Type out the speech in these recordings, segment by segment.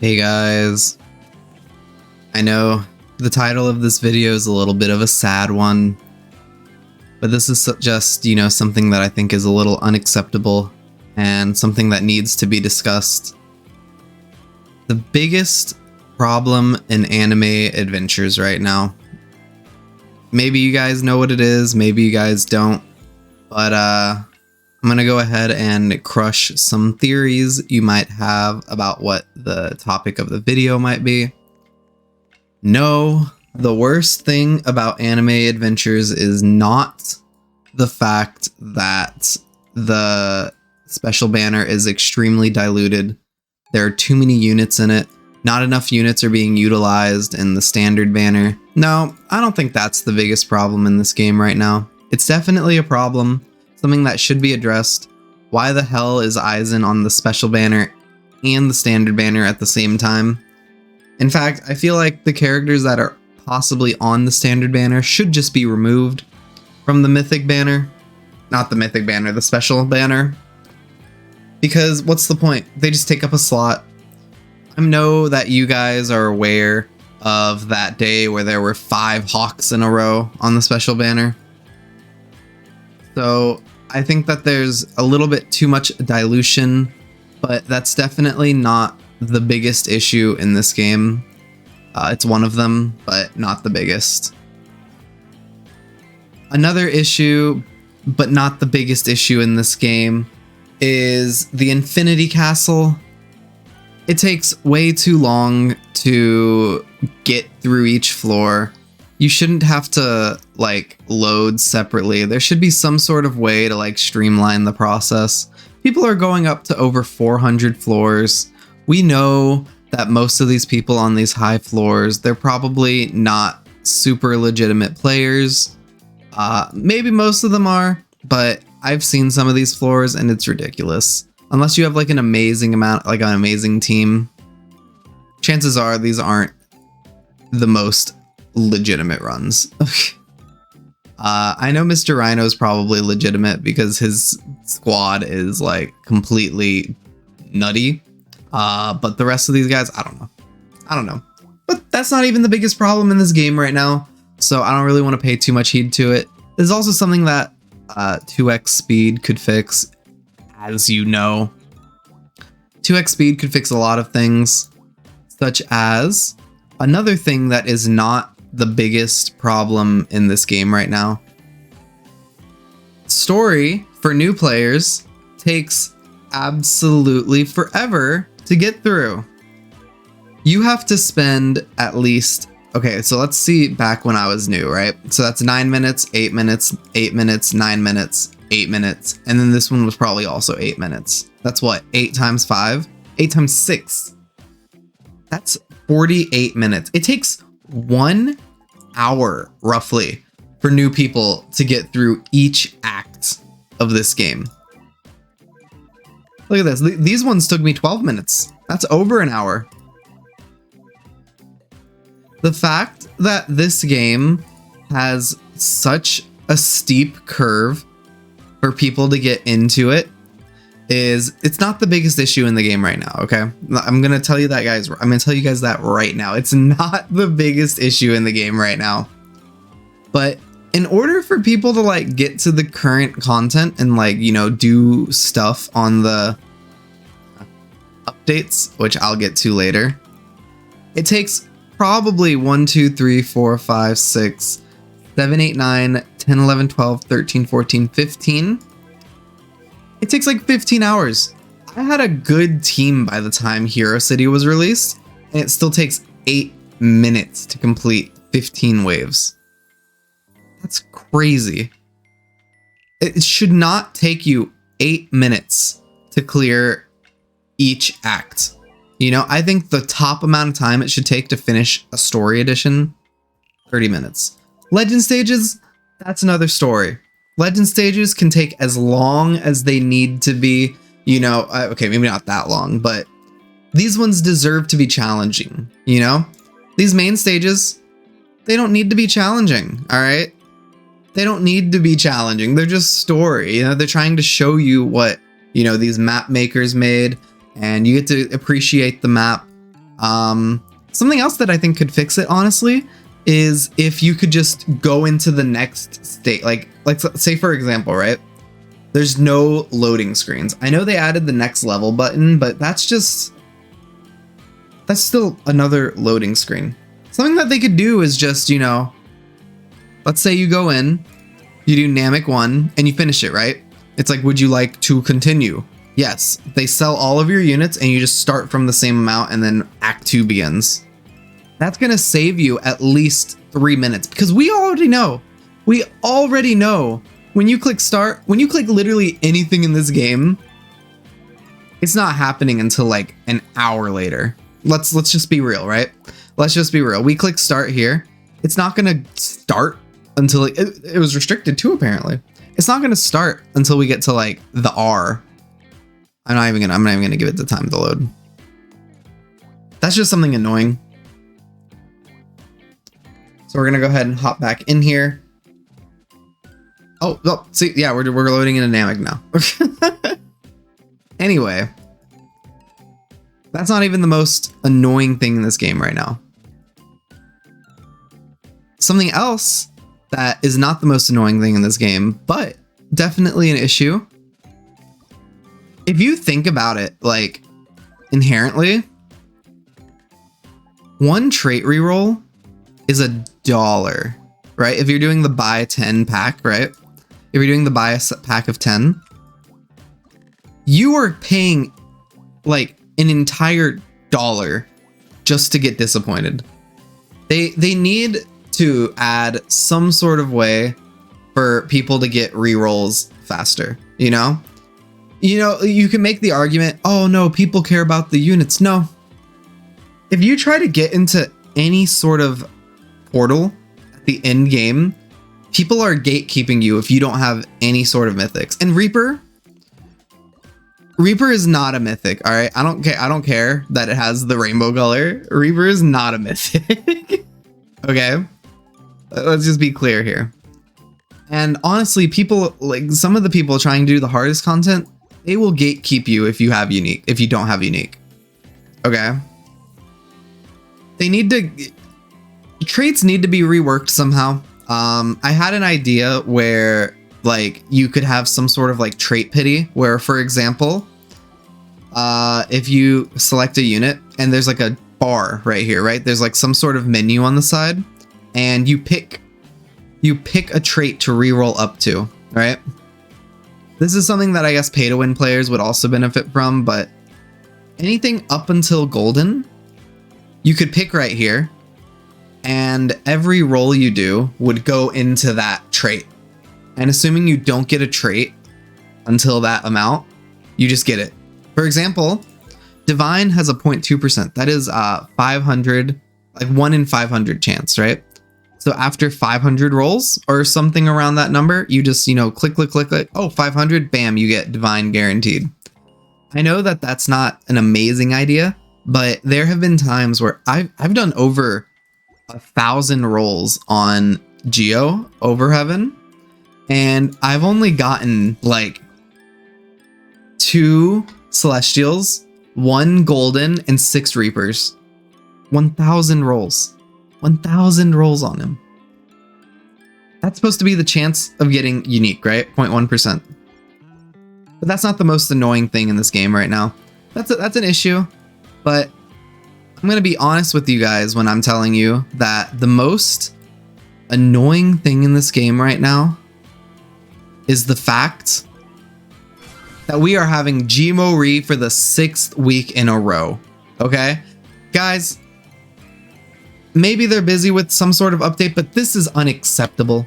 Hey guys, I know the title of this video is a little bit of a sad one, but this is just, something that I think is a little unacceptable and something that needs to be discussed. The biggest problem in anime adventures right now. Maybe you guys know what it is, maybe you guys don't, but I'm gonna go ahead and crush some theories you might have about what the topic of the video might be. No, the worst thing about anime adventures is not the fact that the special banner is extremely diluted. There are too many units in it. Not enough units are being utilized in the standard banner. No, I don't think that's the biggest problem in this game right now. It's definitely a problem, something that should be addressed. Why the hell is Aizen on the special banner and the standard banner at the same time? In fact, I feel like the characters that are possibly on the standard banner should just be removed from the mythic banner. Not the mythic banner, the special banner. Because what's the point? They just take up a slot. I know that you guys are aware of that day where there were 5 hawks in a row on the special banner. So I think that there's a little bit too much dilution, but that's definitely not the biggest issue in this game. It's one of them, but not the biggest. Another issue, but not the biggest issue in this game, is the Infinity Castle. It takes way too long to get through each floor. You shouldn't have to load separately. There should be some sort of way to streamline the process. People are going up to over 400 floors. We know that most of these people on these high floors, they're probably not super legitimate players. Maybe most of them are, but I've seen some of these floors and it's ridiculous. Unless you have an amazing amount, an amazing team, chances are these aren't the most legitimate runs. I know Mr. Rhino is probably legitimate because his squad is completely nutty. But the rest of these guys, I don't know. But that's not even the biggest problem in this game right now, so I don't really want to pay too much heed to it. There's also something that 2x speed could fix, as you know. 2x speed could fix a lot of things, such as another thing that is not the biggest problem in this game right now. Story for new players takes absolutely forever to get through. You have to spend at least, okay, so let's see back when I was new, right? So that's 9 minutes, 8 minutes, 8 minutes, 9 minutes, 8 minutes, and then this one was probably also 8 minutes. That's what, 8 times 5? 8 times 6. That's 48 minutes. It takes 1 hour, roughly, for new people to get through each act of this game. Look at this. These ones took me 12 minutes. That's over an hour. The fact that this game has such a steep curve for people to get into it it's not the biggest issue in the game right now, okay? I'm going to tell you that, guys. I'm going to tell you guys that right now. It's not the biggest issue in the game right now. But in order for people to get to the current content and do stuff on the updates, which I'll get to later, it takes probably 1, 2, 3, 4, 5, 6, 7, 8, 9, 10, 11, 12, 13, 14, 15. It takes 15 hours. I had a good team by the time Hero City was released, and it still takes 8 minutes to complete 15 waves. That's crazy. It should not take you 8 minutes to clear each act. I think the top amount of time it should take to finish a story edition, 30 minutes. Legend stages, that's another story. Legend stages can take as long as they need to be, okay, maybe not that long, but these ones deserve to be challenging, These main stages, they don't need to be challenging, all right? They don't need to be challenging. They're just story, They're trying to show you what, these map makers made, and you get to appreciate the map Something else that I think could fix it, honestly, is if you could just go into the next state. Like say for example, right? There's no loading screens. I know they added the next level button, but that's still another loading screen. Something that they could do is just, you know, let's say you go in, you do Namek 1 and you finish it, right? It's like, would you like to continue? Yes. They sell all of your units and you just start from the same amount and then Act 2 begins. That's going to save you at least 3 minutes because we already know. When you click start, when you click literally anything in this game, it's not happening until like an hour later. Let's just be real, right? Let's just be real. We click start here. It's not going to start until like, it was restricted too, apparently. It's not going to start until we get to like the R. I'm not even going to give it the time to load. That's just something annoying. So we're going to go ahead and hop back in here. Oh, see, yeah, we're loading in a Namek now. Anyway, that's not even the most annoying thing in this game right now. Something else that is not the most annoying thing in this game, but definitely an issue. If you think about it, like, inherently, one trait reroll is $1, right? If you're doing the buy 10 pack, right? If you're doing the buy a pack of 10, you are paying like an entire $1 just to get disappointed. They need to add some sort of way for people to get rerolls faster, you know? You know, you can make the argument, oh no, people care about the units. No. If you try to get into any sort of portal at the end game, people are gatekeeping you if you don't have any sort of mythics. And Reaper is not a mythic, all right? I don't care that it has the rainbow color. Reaper is not a mythic. Okay? Let's just be clear here. And honestly, people, like some of the people trying to do the hardest content, they will gatekeep you if you don't have unique. Okay? Traits need to be reworked somehow. I had an idea where like you could have some sort of like trait pity where, for example, if you select a unit and there's like a bar right here, right? There's like some sort of menu on the side and you pick a trait to reroll up to, right? This is something that I guess pay to win players would also benefit from, but anything up until golden, you could pick right here. And every roll you do would go into that trait. And assuming you don't get a trait until that amount, you just get it. For example, Divine has a 0.2%. That is 500, like 1 in 500 chance, right? So after 500 rolls or something around that number, you just, you know, click. Oh, 500, bam, you get Divine guaranteed. I know that that's not an amazing idea, but there have been times where I've done over 1,000 rolls on Geo over Heaven, and I've only gotten like 2 Celestials, 1 Golden, and 6 Reapers. 1,000 rolls. 1,000 rolls on him. That's supposed to be the chance of getting unique, right? 0.1%. But that's not the most annoying thing in this game right now. That's an issue, but I'm going to be honest with you guys when I'm telling you that the most annoying thing in this game right now is the fact that we are having Gmori for the 6th week in a row. Okay? Guys, maybe they're busy with some sort of update, but this is unacceptable.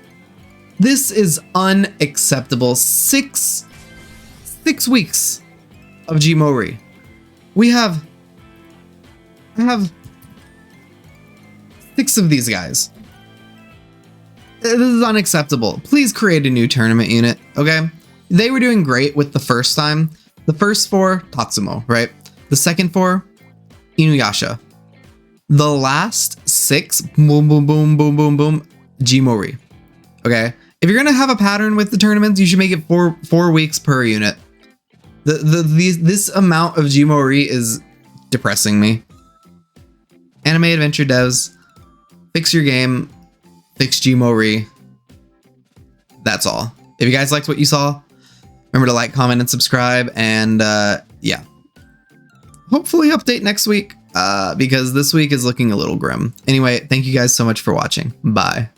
This is unacceptable. 6 weeks of Gmori. I have 6 of these guys. This is unacceptable. Please create a new tournament unit, okay? They were doing great with the first time. The first 4, Tatsumo, right? The second 4, Inuyasha. The last 6, boom, boom, boom, boom, boom, boom, Gmori. Okay? If you're gonna have a pattern with the tournaments, you should make it 4 weeks per unit. This amount of Gmori is depressing me. Anime adventure devs, fix your game, fix Gmori. That's all. If you guys liked what you saw, remember to like, comment, and subscribe. And yeah, hopefully update next week because this week is looking a little grim. Anyway, thank you guys so much for watching. Bye.